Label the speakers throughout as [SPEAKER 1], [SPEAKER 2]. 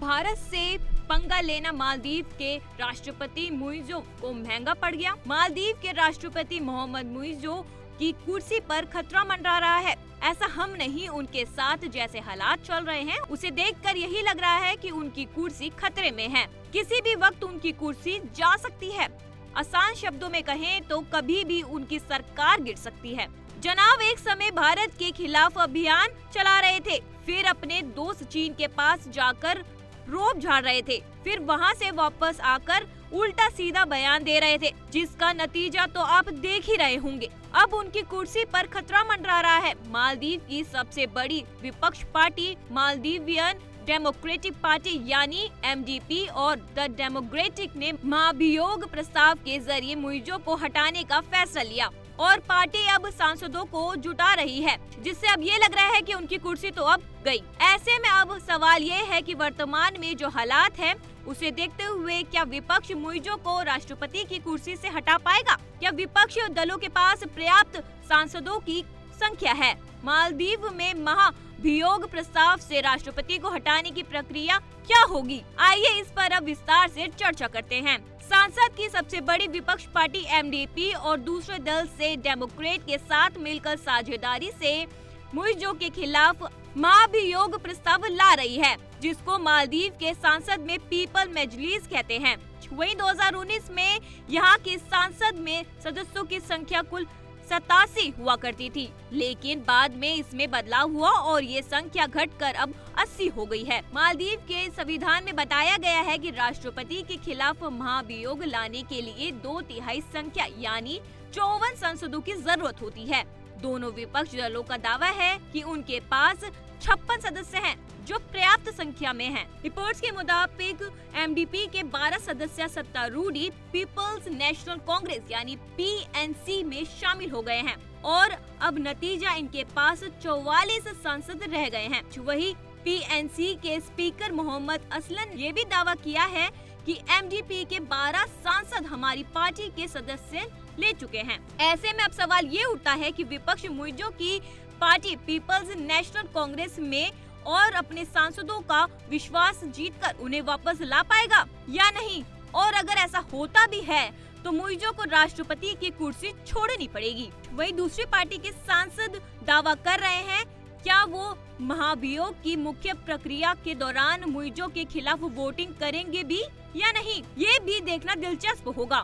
[SPEAKER 1] भारत से पंगा लेना मालदीव के राष्ट्रपति मुइज़ो को महंगा पड़ गया। मालदीव के राष्ट्रपति मोहम्मद मुइज़ो की कुर्सी पर खतरा मंडरा रहा है। ऐसा हम नहीं, उनके साथ जैसे हालात चल रहे हैं उसे देखकर यही लग रहा है कि उनकी कुर्सी खतरे में है। किसी भी वक्त उनकी कुर्सी जा सकती है। आसान शब्दों में कहें तो कभी भी उनकी सरकार गिर सकती है। जनाब एक समय भारत के खिलाफ अभियान चला रहे थे, फिर अपने दोस्त चीन के पास जाकर रोब झाड़ रहे थे, फिर वहां से वापस आकर उल्टा सीधा बयान दे रहे थे, जिसका नतीजा तो आप देख ही रहे होंगे। अब उनकी कुर्सी पर खतरा मंडरा रहा है। मालदीव की सबसे बड़ी विपक्ष पार्टी मालदीवियन डेमोक्रेटिक पार्टी यानी MDP और द डेमोक्रेटिक ने महाभियोग प्रस्ताव के जरिए मुइज़ो को हटाने का फैसला लिया और पार्टी अब सांसदों को जुटा रही है, जिससे अब ये लग रहा है कि उनकी कुर्सी तो अब गई। ऐसे में अब सवाल ये है कि वर्तमान में जो हालात हैं उसे देखते हुए क्या विपक्ष मुइज़ो को राष्ट्रपति की कुर्सी से हटा पाएगा? क्या विपक्ष दलों के पास पर्याप्त सांसदों की संख्या है? मालदीव में महाभियोग प्रस्ताव से राष्ट्रपति को हटाने की प्रक्रिया क्या होगी? आइए इस पर अब विस्तार से चर्चा करते हैं। संसद की सबसे बड़ी विपक्ष पार्टी MDP और दूसरे दल से डेमोक्रेट के साथ मिलकर साझेदारी से मुइज़ो के खिलाफ महाभियोग प्रस्ताव ला रही है, जिसको मालदीव के संसद में पीपल मजलिस कहते हैं। वहीं 2019 में यहाँ की संसद में सदस्यों की संख्या कुल 87 हुआ करती थी, लेकिन बाद में इसमें बदलाव हुआ और ये संख्या घटकर अब 80 हो गई है। मालदीव के संविधान में बताया गया है कि राष्ट्रपति के खिलाफ महाभियोग लाने के लिए 2/3 संख्या यानी 54 सांसदों की जरूरत होती है। दोनों विपक्ष दलों का दावा है कि उनके पास 56 सदस्य हैं, जो पर्याप्त संख्या में हैं। रिपोर्ट्स के मुताबिक MDP के 12 सदस्य सत्तारूढ़ पीपल्स नेशनल कांग्रेस यानी PNC में शामिल हो गए हैं और अब नतीजा इनके पास 44 सांसद रह गए हैं। वही PNC के स्पीकर मोहम्मद असलन ने भी दावा किया है कि MDP के 12 सांसद हमारी पार्टी के सदस्य ले चुके हैं। ऐसे में अब सवाल ये उठता है कि विपक्ष मुइज़ो की पार्टी पीपल्स नेशनल कांग्रेस में और अपने सांसदों का विश्वास जीतकर उन्हें वापस ला पाएगा या नहीं, और अगर ऐसा होता भी है तो मुइज़ो को राष्ट्रपति की कुर्सी छोड़नी पड़ेगी। वहीं दूसरी पार्टी के सांसद दावा कर रहे हैं क्या वो महाभियोग की मुख्य प्रक्रिया के दौरान मुइज़ो के खिलाफ वोटिंग करेंगे भी या नहीं, ये भी देखना दिलचस्प होगा।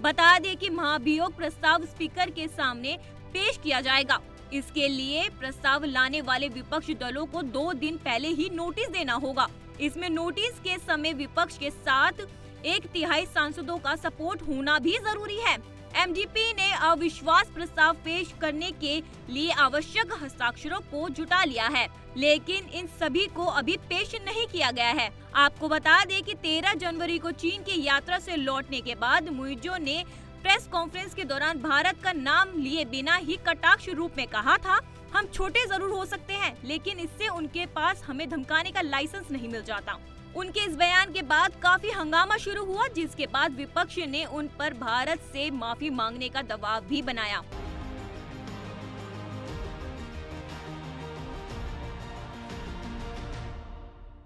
[SPEAKER 1] बता दें कि महाभियोग प्रस्ताव स्पीकर के सामने पेश किया जाएगा। इसके लिए प्रस्ताव लाने वाले विपक्ष दलों को 2 दिन पहले ही नोटिस देना होगा। इसमें नोटिस के समय विपक्ष के साथ 1/3 सांसदों का सपोर्ट होना भी जरूरी है। MDP ने अविश्वास प्रस्ताव पेश करने के लिए आवश्यक हस्ताक्षरों को जुटा लिया है, लेकिन इन सभी को अभी पेश नहीं किया गया है। आपको बता दें कि 13 जनवरी को चीन की यात्रा से लौटने के बाद मुइज़ो ने प्रेस कॉन्फ्रेंस के दौरान भारत का नाम लिए बिना ही कटाक्ष रूप में कहा था, हम छोटे जरूर हो सकते हैं, लेकिन इससे उनके पास हमें धमकाने का लाइसेंस नहीं मिल जाता। उनके इस बयान के बाद काफी हंगामा शुरू हुआ, जिसके बाद विपक्ष ने उन पर भारत से माफी मांगने का दबाव भी बनाया।